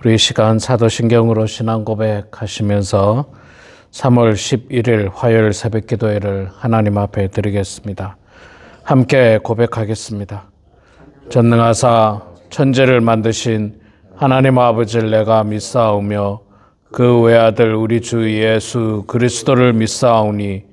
우리 이 시간 사도신경으로 신앙 고백하시면서 3월 11일 화요일 새벽 기도회를 하나님 앞에 드리겠습니다. 함께 고백하겠습니다. 전능하사 천지를 만드신 하나님 아버지를 내가 믿사오며 그 외아들 우리 주 예수 그리스도를 믿사오니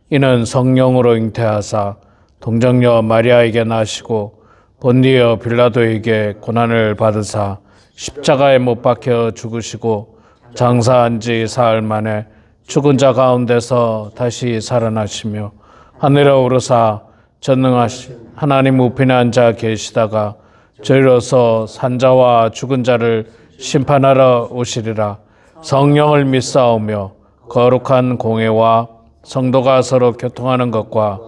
이는 성령으로 잉태하사 동정녀 마리아에게 나시고 본디어 빌라도에게 고난을 받으사 십자가에 못 박혀 죽으시고 장사한 지 사흘 만에 죽은 자 가운데서 다시 살아나시며 하늘에 오르사 전능하신 하나님 우편에 앉아 계시다가 저리로서 산자와 죽은 자를 심판하러 오시리라. 성령을 믿사오며 거룩한 공회와 성도가 서로 교통하는 것과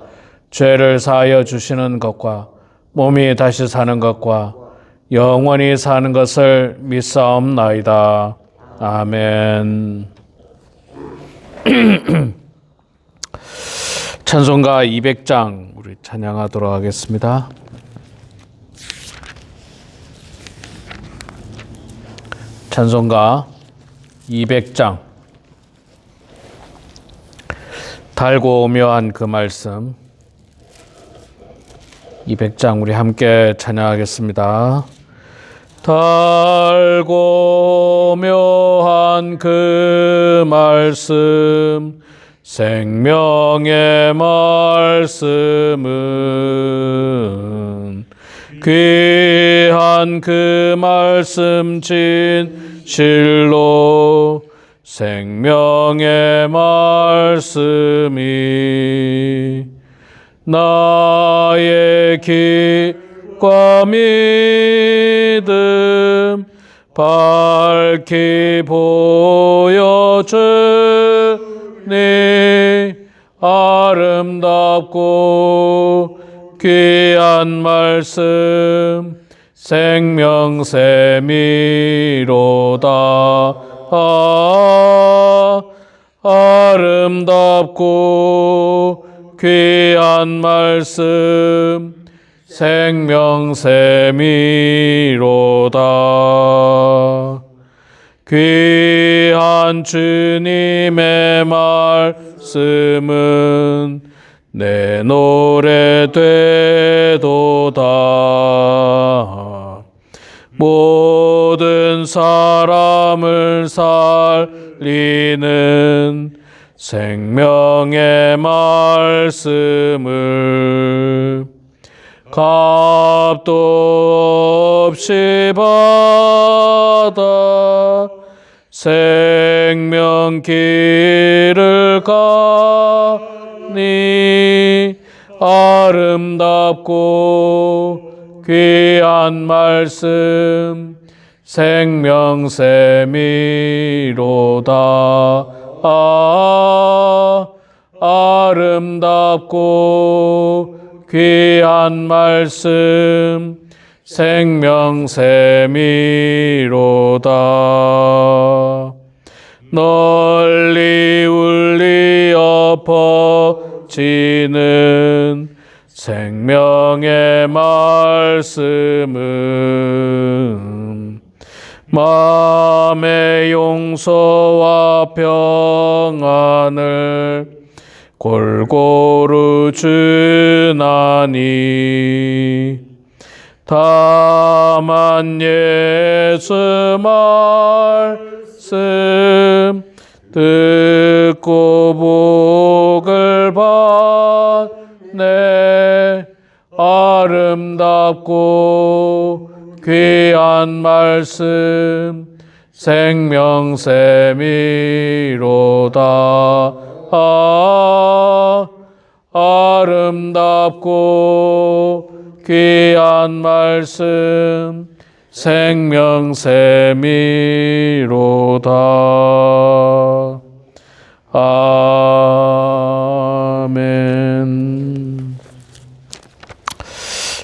죄를 사하여 주시는 것과 몸이 다시 사는 것과 영원히 사는 것을 믿사옵나이다. 아멘. 찬송가 200장 우리 찬양하도록 하겠습니다. 찬송가 200장 달고 오묘한 그 말씀 200장 우리 함께 찬양하겠습니다. 달고 묘한 그 말씀 생명의 말씀은 귀한 그 말씀 진실로 생명의 말씀이 나의 기과 믿음 밝히 보여주니 아름답고 귀한 말씀 생명샘이로다. 아름답고 귀한 말씀 생명샘이로다. 귀한 주님의 말씀은 내 노래 되도다. 모든 사람을 살리는 생명의 말씀을 값도 없이 받아 생명길을 가니 아름답고 귀한 말씀 생명샘이로다. 아름답고 귀한 말씀 생명샘이로다. 널리 울리어 퍼지는 생명의 말씀은 마음의 용서와 평안을 골고루 주나니 다만 예수 말씀 듣고 복을 받네. 아름답고 귀한 말씀 생명샘이로다. 아름답고 귀한 말씀 생명샘이로다. 아멘.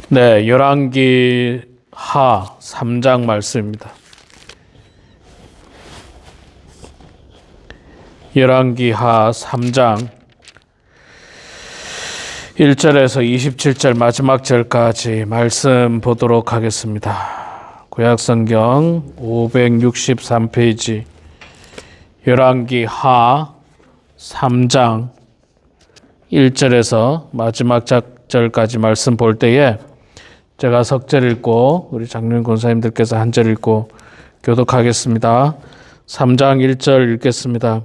네, 열왕기 하 3장 말씀입니다. 열왕기 하 3장 1절에서 27절 마지막 절까지 말씀 보도록 하겠습니다. 구약성경 563페이지 열왕기 하 3장 1절에서 마지막 절까지 말씀 볼 때에 제가 석절 읽고 우리 장로님 권사님들께서 한 절 읽고 교독하겠습니다. 3장 1절 읽겠습니다.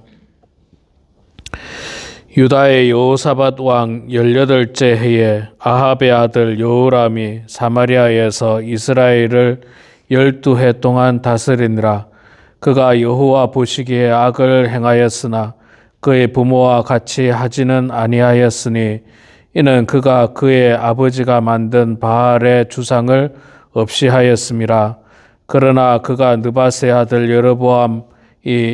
유다의 여호사밧 왕 18째 해에 아합의 아들 여호람이 사마리아에서 이스라엘을 12해 동안 다스리니라. 그가 여호와 보시기에 악을 행하였으나 그의 부모와 같이 하지는 아니하였으니 이는 그가 그의 아버지가 만든 바알의 주상을 없이 하였음이라. 그러나 그가 느밧의 아들 여로보암이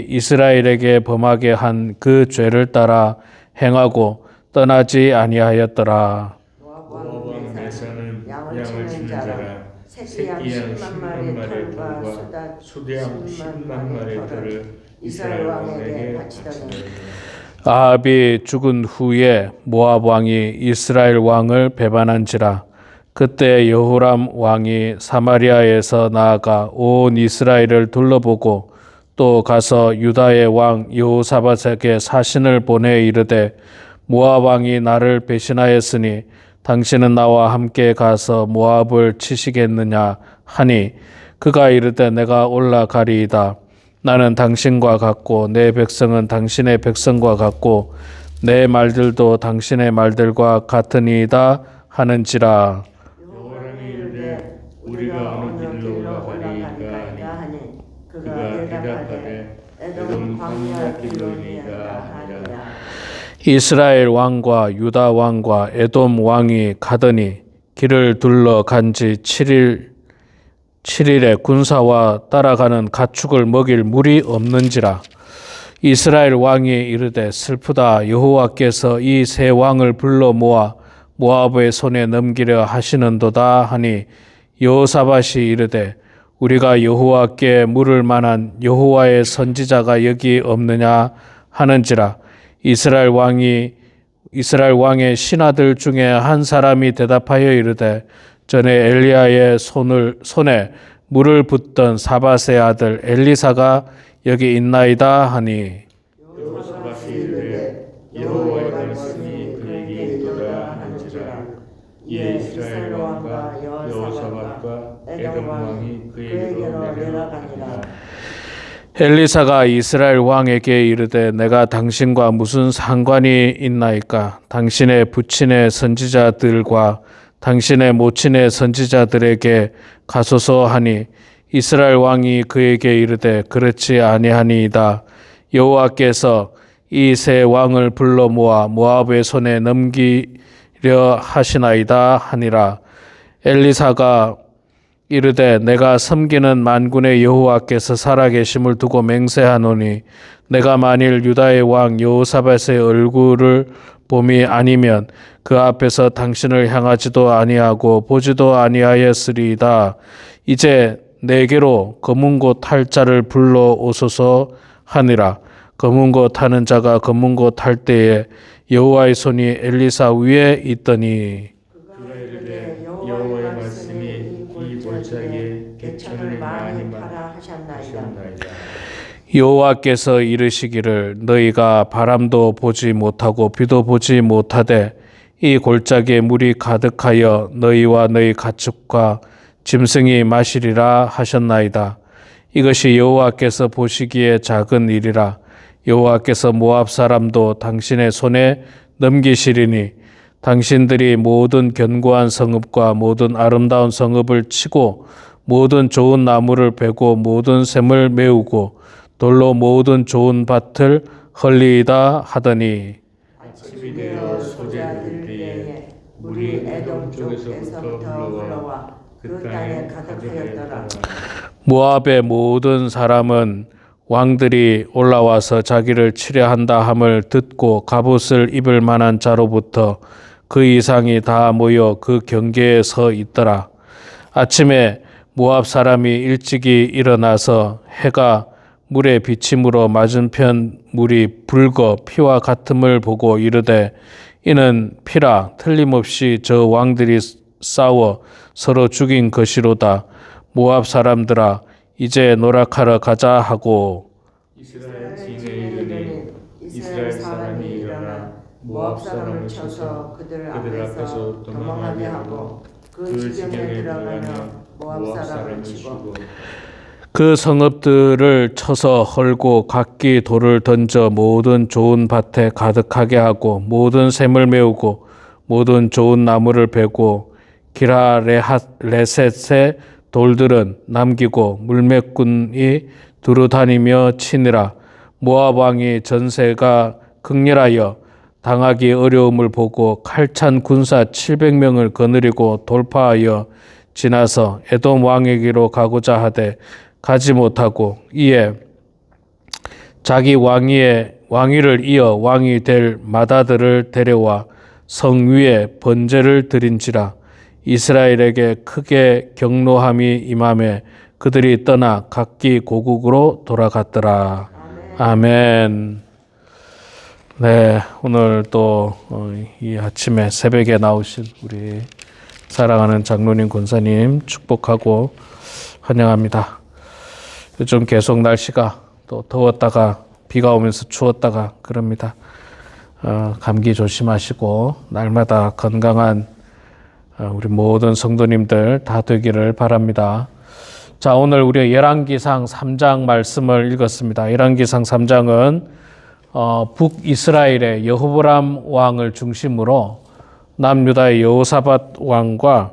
이스라엘에게 범하게 한 그 죄를 따라 행하고 떠나지 아니하였더라. 모압 내사는 양을 치는 자라 새끼양 10만 마리의 털과 수대양 10만 마리의 털을 이스라엘 왕에게 바치더니 아합이 죽은 후에 모압 왕이 이스라엘 왕을 배반한지라. 그때 여호람 왕이 사마리아에서 나아가 온 이스라엘을 둘러보고 또 가서 유다의 왕 여호사밧에게 사신을 보내 이르되 모압 왕이 나를 배신하였으니 당신은 나와 함께 가서 모압을 치시겠느냐 하니 그가 이르되 내가 올라가리이다. 나는 당신과 같고 내 백성은 당신의 백성과 같고 내 말들도 당신의 말들과 같으니이다 하는지라. 여호람이 이르되 우리가 어느 길로 올라가리이까 하니 그가 대답하되 에돔 광야 길로니이다 하니라. 이스라엘 왕과 유다 왕과 에돔 왕이 가더니 길을 둘러 간지 7일에 군사와 따라가는 가축을 먹일 물이 없는지라. 이스라엘 왕이 이르되 슬프다. 여호와께서 이 세 왕을 불러 모아 모압의 손에 넘기려 하시는도다 하니 여호사밧이 이르되 우리가 여호와께 물을 만한 여호와의 선지자가 여기 없느냐 하는지라. 이스라엘 왕의 신하들 중에 한 사람이 대답하여 이르되 전에 엘리야의 손에 물을 붓던 사밧의 아들 엘리사가 여기 있나이다 하니 여호사밧이 이르되 여호와의 말씀이 그에게 있도다 하는지라. 이에 이스라엘 왕과 여호사밧과 에돔 왕이 그에게로 내려가니라. 엘리사가 이스라엘 왕에게 이르되 내가 당신과 무슨 상관이 있나이까? 당신의 부친의 선지자들과 당신의 모친의 선지자들에게 가소서 하니 이스라엘 왕이 그에게 이르되 그렇지 아니하니이다. 여호와께서 이 세 왕을 불러 모아 모압의 손에 넘기려 하시나이다 하니라. 엘리사가 이르되 내가 섬기는 만군의 여호와께서 살아계심을 두고 맹세하노니 내가 만일 유다의 왕 여호사밧의 얼굴을 봄이 아니면 그 앞에서 당신을 향하지도 아니하고 보지도 아니하였으리이다. 이제 내게로 검은 곳 탈 자를 불러 오소서 하니라. 검은 곳 타는 자가 검은 곳 탈 때에 여호와의 손이 엘리사 위에 있더니 그가 이르되 여호와의 말씀이 이 골짜기에 개천을 많이 팔아 하셨나이다. 여호와께서 이르시기를 너희가 바람도 보지 못하고 비도 보지 못하되 이 골짜기에 물이 가득하여 너희와 너희 가축과 짐승이 마시리라 하셨나이다. 이것이 여호와께서 보시기에 작은 일이라. 여호와께서 모압 사람도 당신의 손에 넘기시리니 당신들이 모든 견고한 성읍과 모든 아름다운 성읍을 치고 모든 좋은 나무를 베고 모든 샘을 메우고 돌로 모든 좋은 밭을 헐리이다 하더니 아침이 되어 소재될 때에 물이 에돔 쪽에서부터 흘러와 그 땅에 가득하였더라. 모압의 모든 사람은 왕들이 올라와서 자기를 치려한다 함을 듣고 갑옷을 입을 만한 자로부터 그 이상이 다 모여 그 경계에 서 있더라. 아침에 모압 사람이 일찍이 일어나서 해가 물에 비침으로 맞은편 물이 붉어 피와 같음을 보고 이르되 이는 피라 틀림없이 저 왕들이 싸워 서로 죽인 것이로다. 모압 사람들아 이제 노력하러 가자 하고 이스라엘 진에 이르니 이스라엘 사람이 일어나 모압 사람을 쳐서 그들 앞에서 도망하게 하고 그 지경에 들어가며 모압 사람을 치고 그 성읍들을 쳐서 헐고 각기 돌을 던져 모든 좋은 밭에 가득하게 하고 모든 샘을 메우고 모든 좋은 나무를 베고 기라레셋의 돌들은 남기고 물매꾼이 두루다니며 치니라. 모압 왕이 전세가 극렬하여 당하기 어려움을 보고 칼찬 군사 700명을 거느리고 돌파하여 지나서 에돔 왕에게로 가고자 하되 가지 못하고 이에 자기 왕위를 이어 왕이 될 마다들을 데려와 성 위에 번제를 드린지라. 이스라엘에게 크게 경노함이 임하매 그들이 떠나 각기 고국으로 돌아갔더라. 아멘. 네, 오늘 또 이 아침에 새벽에 나오신 우리 사랑하는 장로님 권사님 축복하고 환영합니다. 요즘 계속 날씨가 또 더웠다가 비가 오면서 추웠다가 그럽니다. 감기 조심하시고 날마다 건강한 우리 모든 성도님들 다 되기를 바랍니다. 자, 오늘 우리 열왕기상 3장 말씀을 읽었습니다. 열왕기상 3장은 북이스라엘의 여호보람 왕을 중심으로 남유다의 여호사밧 왕과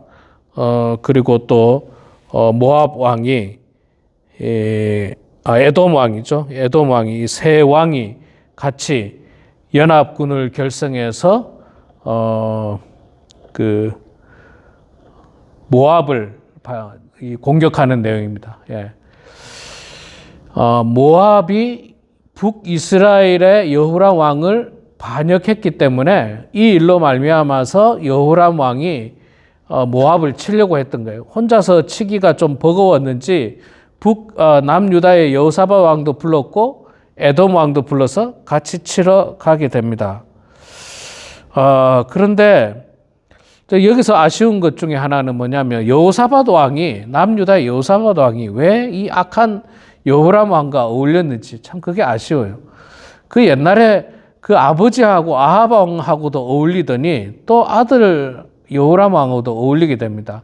그리고 또 모압 왕이 에돔 왕이죠. 에돔 왕이 이 세 왕이 같이 연합군을 결성해서 그 모압을 공격하는 내용입니다. 예. 모압이 북이스라엘의 여호람 왕을 반역했기 때문에 이 일로 말미암아서 여호람 왕이 모압을 치려고 했던 거예요. 혼자서 치기가 좀 버거웠는지 남유다의 여호사밧 왕도 불렀고 에돔 왕도 불러서 같이 치러 가게 됩니다. 그런데 여기서 아쉬운 것 중에 하나는 뭐냐면 여호사밧 왕이 남유다의 여호사밧 왕이 왜 이 악한 여호람 왕과 어울렸는지 참 그게 아쉬워요. 그 옛날에 그 아버지하고 아합 왕하고도 어울리더니 또 아들 여호람 왕하고도 어울리게 됩니다.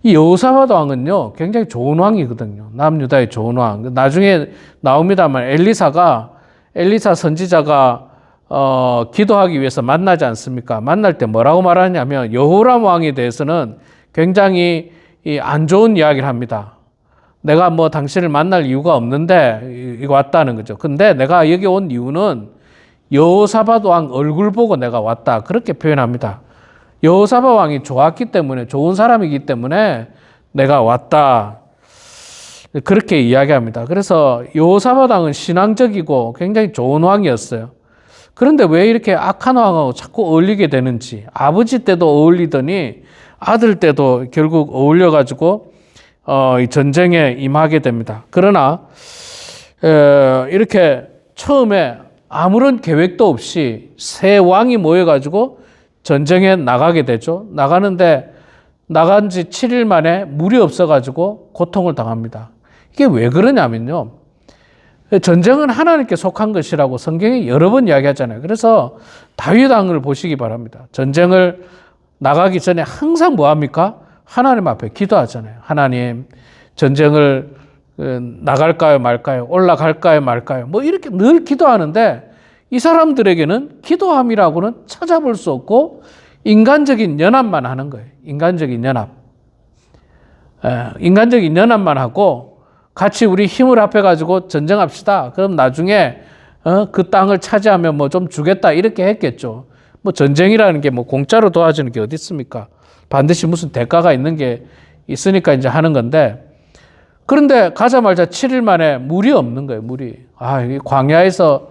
이 여호사밧 왕은요 굉장히 좋은 왕이거든요. 남유다의 좋은 왕. 나중에 나옵니다만 엘리사 선지자가 기도하기 위해서 만나지 않습니까? 만날 때 뭐라고 말하냐면 여호람 왕에 대해서는 굉장히 안 좋은 이야기를 합니다. 내가 뭐 당신을 만날 이유가 없는데 이거 왔다는 거죠. 근데 내가 여기 온 이유는 여호사밧 왕 얼굴 보고 내가 왔다. 그렇게 표현합니다. 여호사밧 왕이 좋았기 때문에 좋은 사람이기 때문에 내가 왔다. 그렇게 이야기합니다. 그래서 여호사밧 왕은 신앙적이고 굉장히 좋은 왕이었어요. 그런데 왜 이렇게 악한 왕하고 자꾸 어울리게 되는지 아버지 때도 어울리더니 아들 때도 결국 어울려가지고 이 전쟁에 임하게 됩니다. 그러나 이렇게 처음에 아무런 계획도 없이 세 왕이 모여가지고 전쟁에 나가게 되죠. 나가는데 나간 지 7일 만에 물이 없어가지고 고통을 당합니다. 이게 왜 그러냐면요. 전쟁은 하나님께 속한 것이라고 성경이 여러 번 이야기하잖아요. 그래서 다윗 왕을 보시기 바랍니다. 전쟁을 나가기 전에 항상 뭐 합니까? 하나님 앞에 기도하잖아요. 하나님, 전쟁을 나갈까요, 말까요? 올라갈까요, 말까요? 뭐 이렇게 늘 기도하는데 이 사람들에게는 기도함이라고는 찾아볼 수 없고 인간적인 연합만 하는 거예요. 인간적인 연합. 인간적인 연합만 하고 같이 우리 힘을 합해가지고 전쟁합시다. 그럼 나중에 그 땅을 차지하면 뭐 좀 주겠다 이렇게 했겠죠. 뭐 전쟁이라는 게 뭐 공짜로 도와주는 게 어디 있습니까? 반드시 무슨 대가가 있는 게 있으니까 이제 하는 건데 그런데 가자마자 7일 만에 물이 없는 거예요. 물이. 이 광야에서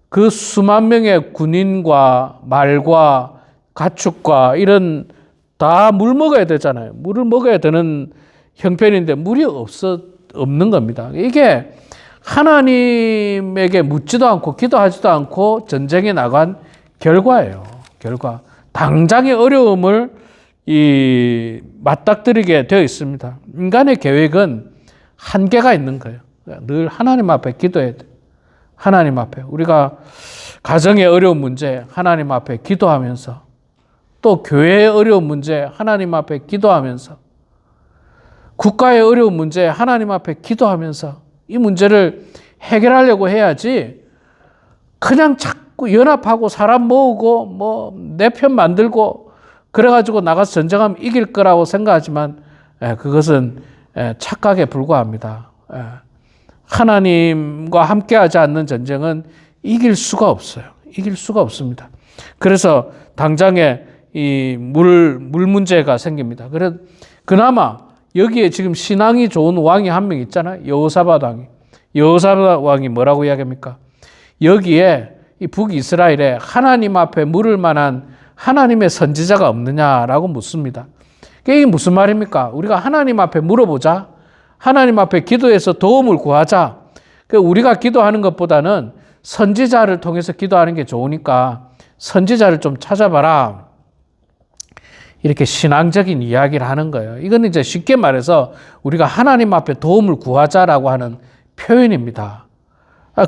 그 수만 명의 군인과 말과 가축과 이런 다 물 먹어야 되잖아요. 물을 먹어야 되는 형편인데 물이 없는 겁니다. 이게 하나님에게 묻지도 않고 기도하지도 않고 전쟁에 나간 결과예요. 결과. 당장의 어려움을 이 맞닥뜨리게 되어 있습니다. 인간의 계획은 한계가 있는 거예요. 늘 하나님 앞에 기도해야 돼요. 하나님 앞에. 우리가 가정의 어려운 문제 하나님 앞에 기도하면서, 또 교회의 어려운 문제 하나님 앞에 기도하면서, 국가의 어려운 문제 하나님 앞에 기도하면서 이 문제를 해결하려고 해야지, 그냥 자꾸 연합하고 사람 모으고 뭐 내 편 만들고 그래가지고 나가서 전쟁하면 이길 거라고 생각하지만 그것은 착각에 불과합니다. 하나님과 함께하지 않는 전쟁은 이길 수가 없어요. 이길 수가 없습니다. 그래서 당장에 이 물 문제가 생깁니다. 그래서 그나마 여기에 지금 신앙이 좋은 왕이 한 명 있잖아요. 여호사밧 왕이. 여호사밧 왕이 뭐라고 이야기합니까? 여기에 이 북이스라엘에 하나님 앞에 물을 만한 하나님의 선지자가 없느냐라고 묻습니다. 이게 무슨 말입니까? 우리가 하나님 앞에 물어보자. 하나님 앞에 기도해서 도움을 구하자. 우리가 기도하는 것보다는 선지자를 통해서 기도하는 게 좋으니까 선지자를 좀 찾아봐라. 이렇게 신앙적인 이야기를 하는 거예요. 이건 이제 쉽게 말해서 우리가 하나님 앞에 도움을 구하자라고 하는 표현입니다.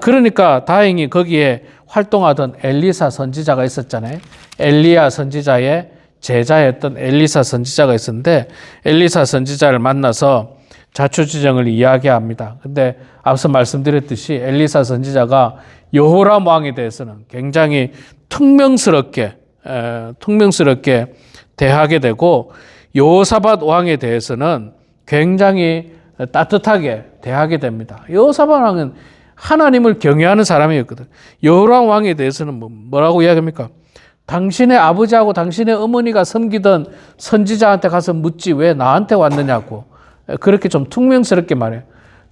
그러니까 다행히 거기에 활동하던 엘리사 선지자가 있었잖아요. 엘리야 선지자의 제자였던 엘리사 선지자가 있었는데, 엘리사 선지자를 만나서 자초지정을 이야기합니다. 근데 앞서 말씀드렸듯이 엘리사 선지자가 여호람 왕에 대해서는 굉장히 퉁명스럽게 대하게 되고, 여호사밧 왕에 대해서는 굉장히 따뜻하게 대하게 됩니다. 여호사밧 왕은 하나님을 경외하는 사람이었거든. 여호람 왕에 대해서는 뭐라고 이야기합니까? 당신의 아버지하고 당신의 어머니가 섬기던 선지자한테 가서 묻지 왜 나한테 왔느냐고, 그렇게 좀 퉁명스럽게 말해요.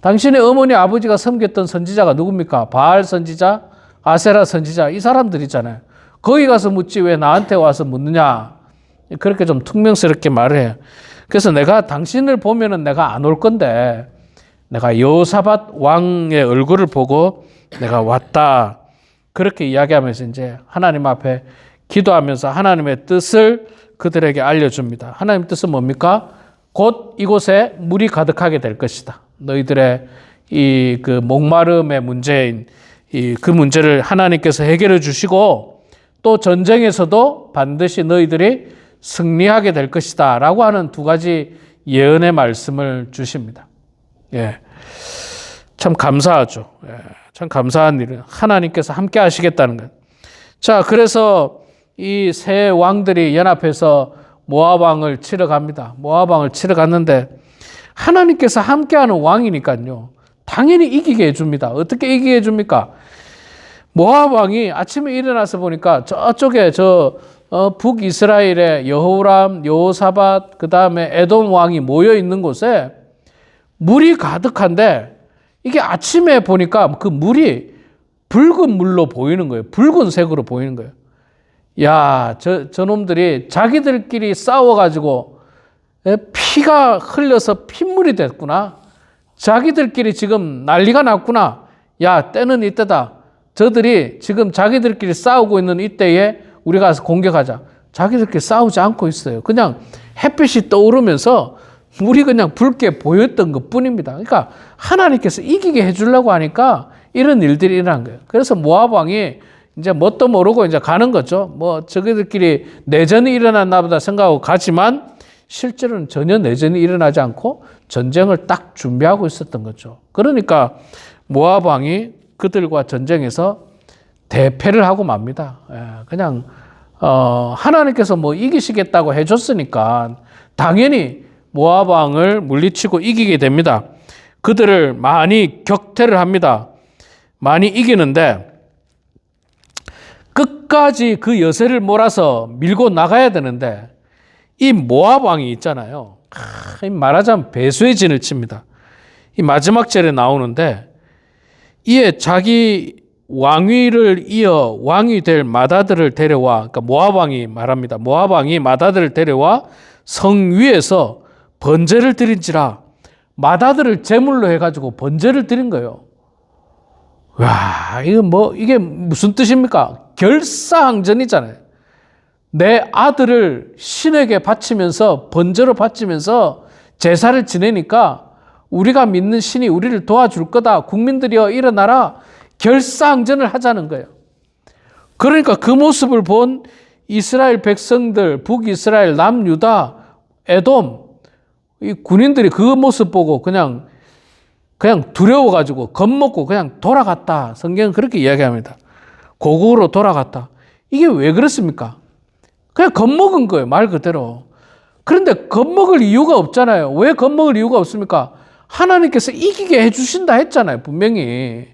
당신의 어머니 아버지가 섬겼던 선지자가 누굽니까? 바알 선지자, 아세라 선지자, 이 사람들이잖아요. 거기 가서 묻지 왜 나한테 와서 묻느냐, 그렇게 좀 퉁명스럽게 말을 해요. 그래서 내가 당신을 보면은 내가 안 올 건데 내가 여호사밧 왕의 얼굴을 보고 내가 왔다, 그렇게 이야기하면서 이제 하나님 앞에 기도하면서 하나님의 뜻을 그들에게 알려줍니다. 하나님의 뜻은 뭡니까? 곧 이곳에 물이 가득하게 될 것이다. 너희들의 이 그 목마름의 문제인 그 문제를 하나님께서 해결해 주시고, 또 전쟁에서도 반드시 너희들이 승리하게 될 것이다 라고 하는 두 가지 예언의 말씀을 주십니다. 예, 참 감사하죠. 예, 참 감사한 일은 하나님께서 함께 하시겠다는 것. 자, 그래서 이 세 왕들이 연합해서 모압 왕을 치러 갑니다. 모압 왕을 치러 갔는데 하나님께서 함께하는 왕이니까요, 당연히 이기게 해줍니다. 어떻게 이기게 해줍니까? 모압 왕이 아침에 일어나서 보니까 저쪽에 북이스라엘의 여호람, 여호사밧, 그 다음에 에돔 왕이 모여 있는 곳에 물이 가득한데, 이게 아침에 보니까 그 물이 붉은 물로 보이는 거예요. 붉은색으로 보이는 거예요. 야, 저놈들이 자기들끼리 싸워가지고 피가 흘려서 핏물이 됐구나. 자기들끼리 지금 난리가 났구나. 야, 때는 이때다. 저들이 지금 자기들끼리 싸우고 있는 이때에 우리가 가서 공격하자. 자기들끼리 싸우지 않고 있어요. 그냥 햇빛이 떠오르면서 물이 그냥 붉게 보였던 것 뿐입니다. 그러니까 하나님께서 이기게 해주려고 하니까 이런 일들이 일어난 거예요. 그래서 모압 왕이 이제 뭣도 모르고 이제 가는 거죠. 뭐 저기들끼리 내전이 일어났나 보다 생각하고 가지만 실제로는 전혀 내전이 일어나지 않고 전쟁을 딱 준비하고 있었던 거죠. 그러니까 모압 왕이 그들과 전쟁에서 대패를 하고 맙니다. 그냥 하나님께서 뭐 이기시겠다고 해줬으니까 당연히 모압 왕을 물리치고 이기게 됩니다. 그들을 많이 격퇴를 합니다. 많이 이기는데 끝까지 그 여세를 몰아서 밀고 나가야 되는데, 이 모압 왕이 있잖아요. 말하자면 배수의 진을 칩니다. 이 마지막 절에 나오는데, 이에 자기 왕위를 이어 왕이 될 마다들을 데려와, 그러니까 모압 왕이 말합니다. 모압 왕이 마다들을 데려와 성 위에서 번제를 드린지라. 마다들을 제물로 해가지고 번제를 드린 거예요. 와, 이게 무슨 뜻입니까? 결사항전이잖아요. 내 아들을 신에게 바치면서 번제로 바치면서 제사를 지내니까 우리가 믿는 신이 우리를 도와줄 거다. 국민들이여 일어나라. 결사항전을 하자는 거예요. 그러니까 그 모습을 본 이스라엘 백성들, 북이스라엘, 남유다, 에돔, 이 군인들이 그 모습 보고 그냥 두려워가지고 겁먹고 그냥 돌아갔다. 성경은 그렇게 이야기합니다. 고국으로 돌아갔다. 이게 왜 그렇습니까? 그냥 겁먹은 거예요. 말 그대로. 그런데 겁먹을 이유가 없잖아요. 왜 겁먹을 이유가 없습니까? 하나님께서 이기게 해주신다 했잖아요. 분명히.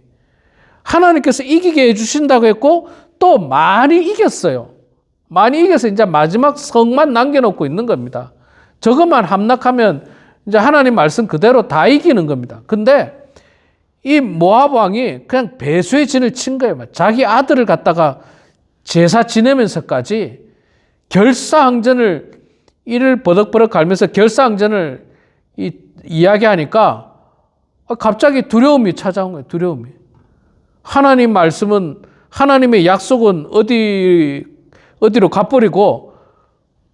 하나님께서 이기게 해주신다고 했고 또 많이 이겼어요. 많이 이겨서 이제 마지막 성만 남겨놓고 있는 겁니다. 저것만 함락하면 이제 하나님 말씀 그대로 다 이기는 겁니다. 근데 이 모압 왕이 그냥 배수의 진을 친 거예요. 자기 아들을 갖다가 제사 지내면서까지 결사항전을 이를 버덕버덕 갈면서 결사항전을 이야기하니까 갑자기 두려움이 찾아온 거예요. 두려움이. 하나님 말씀은 하나님의 약속은 어디로 가버리고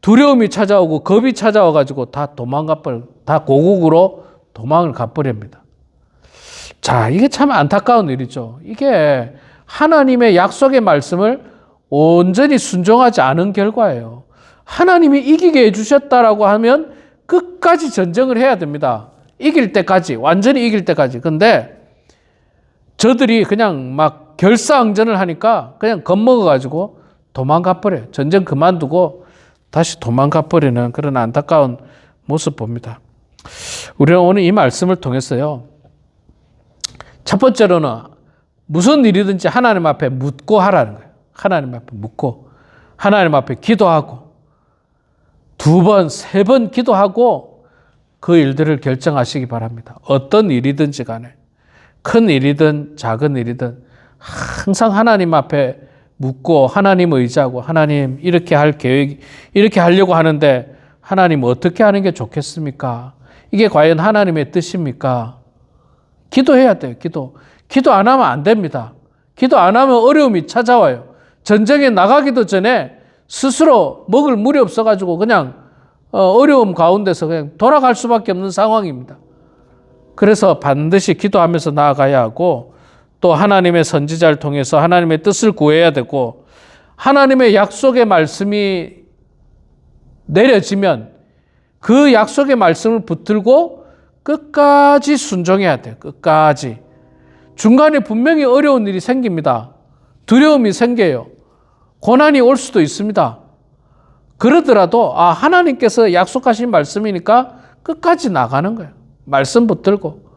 두려움이 찾아오고 겁이 찾아와가지고 다 다 고국으로 도망을 가버립니다. 자, 이게 참 안타까운 일이죠. 이게 하나님의 약속의 말씀을 온전히 순종하지 않은 결과예요. 하나님이 이기게 해주셨다라고 하면 끝까지 전쟁을 해야 됩니다. 이길 때까지, 완전히 이길 때까지. 근데 저들이 그냥 막 결사항전을 하니까 그냥 겁먹어가지고 도망가 버려요. 전쟁 그만두고 다시 도망가 버리는 그런 안타까운 모습 봅니다. 우리는 오늘 이 말씀을 통해서요. 첫 번째로는 무슨 일이든지 하나님 앞에 묻고 하라는 거예요. 하나님 앞에 묻고 하나님 앞에 기도하고 2번, 3번 기도하고 그 일들을 결정하시기 바랍니다. 어떤 일이든지 간에 큰 일이든 작은 일이든 항상 하나님 앞에 묻고 하나님 의지하고 하나님 이렇게 할 계획, 이렇게 하려고 하는데 하나님 어떻게 하는 게 좋겠습니까? 이게 과연 하나님의 뜻입니까? 기도해야 돼요. 기도 안 하면 안 됩니다. 기도 안 하면 어려움이 찾아와요. 전쟁에 나가기도 전에 스스로 먹을 물이 없어가지고 그냥 어려움 가운데서 그냥 돌아갈 수밖에 없는 상황입니다. 그래서 반드시 기도하면서 나아가야 하고 또 하나님의 선지자를 통해서 하나님의 뜻을 구해야 되고 하나님의 약속의 말씀이 내려지면 그 약속의 말씀을 붙들고 끝까지 순종해야 돼요. 끝까지. 중간에 분명히 어려운 일이 생깁니다. 두려움이 생겨요. 고난이 올 수도 있습니다. 그러더라도 하나님께서 약속하신 말씀이니까 끝까지 나가는 거예요. 말씀 붙들고.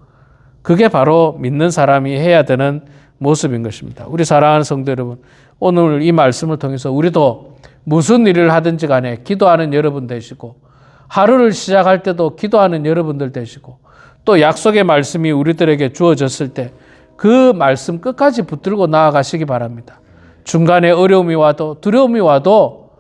그게 바로 믿는 사람이 해야 되는 모습인 것입니다. 우리 사랑하는 성도 여러분, 오늘 이 말씀을 통해서 우리도 무슨 일을 하든지 간에 기도하는 여러분 되시고 하루를 시작할 때도 기도하는 여러분들 되시고 또 약속의 말씀이 우리들에게 주어졌을 때 그 말씀 끝까지 붙들고 나아가시기 바랍니다. 중간에 어려움이 와도 두려움이 와도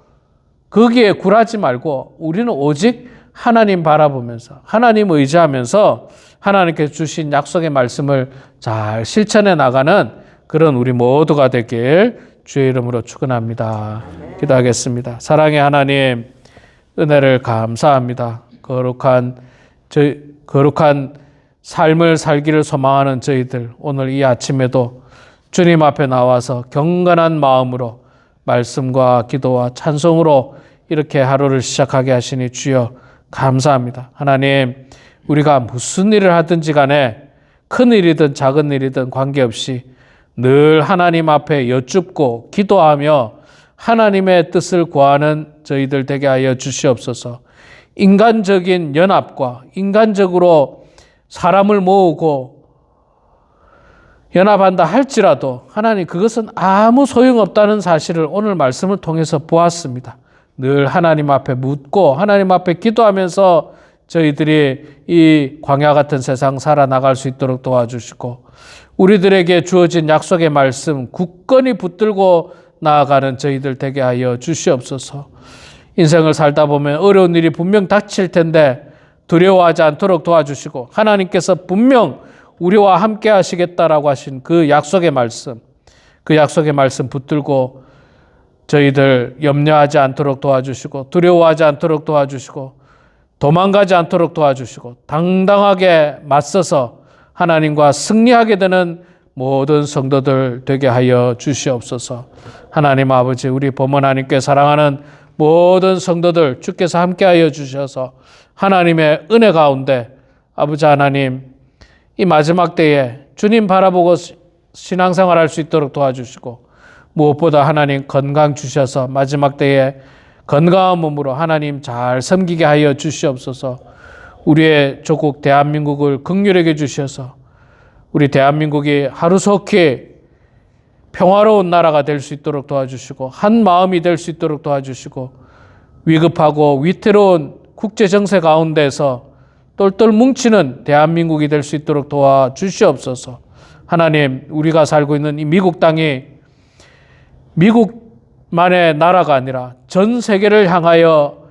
거기에 굴하지 말고 우리는 오직 하나님 바라보면서 하나님 의지하면서 하나님께서 주신 약속의 말씀을 잘 실천해 나가는 그런 우리 모두가 되길 주의 이름으로 축원합니다. 기도하겠습니다. 사랑의 하나님, 은혜를 감사합니다. 거룩한 삶을 살기를 소망하는 저희들 오늘 이 아침에도 주님 앞에 나와서 경건한 마음으로 말씀과 기도와 찬송으로 이렇게 하루를 시작하게 하시니 주여 감사합니다. 하나님, 우리가 무슨 일을 하든지 간에 큰 일이든 작은 일이든 관계없이 늘 하나님 앞에 여쭙고 기도하며 하나님의 뜻을 구하는 저희들 되게 하여 주시옵소서. 인간적인 연합과 인간적으로 사람을 모으고 연합한다 할지라도 하나님 그것은 아무 소용없다는 사실을 오늘 말씀을 통해서 보았습니다. 늘 하나님 앞에 묻고 하나님 앞에 기도하면서 저희들이 이 광야 같은 세상 살아나갈 수 있도록 도와주시고 우리들에게 주어진 약속의 말씀 굳건히 붙들고 나아가는 저희들 되게 하여 주시옵소서. 인생을 살다 보면 어려운 일이 분명 닥칠 텐데 두려워하지 않도록 도와주시고 하나님께서 분명 우리와 함께 하시겠다라고 하신 그 약속의 말씀 붙들고 저희들 염려하지 않도록 도와주시고 두려워하지 않도록 도와주시고 도망가지 않도록 도와주시고 당당하게 맞서서 하나님과 승리하게 되는 모든 성도들 되게 하여 주시옵소서. 하나님 아버지, 우리 범원 하나님께 사랑하는 모든 성도들 주께서 함께하여 주셔서 하나님의 은혜 가운데 아버지 하나님 이 마지막 때에 주님 바라보고 신앙생활할 수 있도록 도와주시고 무엇보다 하나님 건강 주셔서 마지막 때에 건강한 몸으로 하나님 잘 섬기게 하여 주시옵소서. 우리의 조국 대한민국을 긍휼하게 주셔서 우리 대한민국이 하루속히 평화로운 나라가 될 수 있도록 도와주시고 한 마음이 될 수 있도록 도와주시고 위급하고 위태로운 국제 정세 가운데서 똘똘 뭉치는 대한민국이 될 수 있도록 도와주시옵소서. 하나님, 우리가 살고 있는 이 미국 땅이 미국만의 나라가 아니라 전 세계를 향하여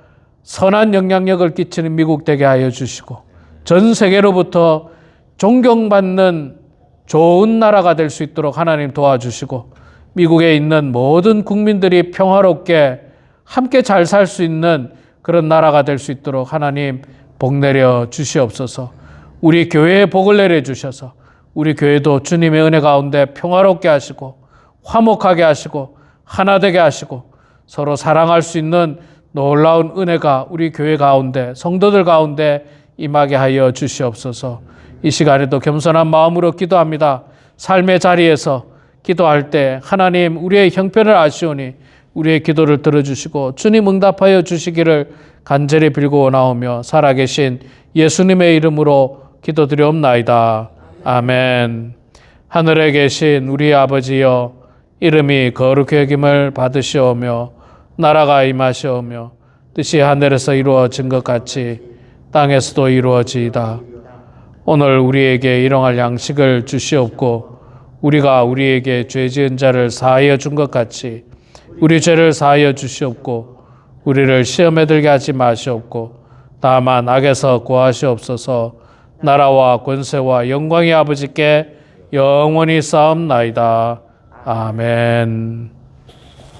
선한 영향력을 끼치는 미국 되게 하여 주시고 전 세계로부터 존경받는 좋은 나라가 될 수 있도록 하나님 도와주시고 미국에 있는 모든 국민들이 평화롭게 함께 잘 살 수 있는 그런 나라가 될 수 있도록 하나님 복 내려 주시옵소서. 우리 교회에 복을 내려 주셔서 우리 교회도 주님의 은혜 가운데 평화롭게 하시고 화목하게 하시고 하나 되게 하시고 서로 사랑할 수 있는 놀라운 은혜가 우리 교회 가운데 성도들 가운데 임하게 하여 주시옵소서. 이 시간에도 겸손한 마음으로 기도합니다. 삶의 자리에서 기도할 때 하나님 우리의 형편을 아시오니 우리의 기도를 들어주시고 주님 응답하여 주시기를 간절히 빌고 나오며 살아계신 예수님의 이름으로 기도드리옵나이다. 아멘. 하늘에 계신 우리 아버지여, 이름이 거룩히 여김을 받으시오며 나라가 임하시오며 뜻이 하늘에서 이루어진 것 같이 땅에서도 이루어지이다. 오늘 우리에게 일용할 양식을 주시옵고 우리가 우리에게 죄 지은 자를 사하여 준 것 같이 우리 죄를 사하여 주시옵고 우리를 시험에 들게 하지 마시옵고 다만 악에서 구하시옵소서. 나라와 권세와 영광이 아버지께 영원히 쌓옵나이다. 아멘.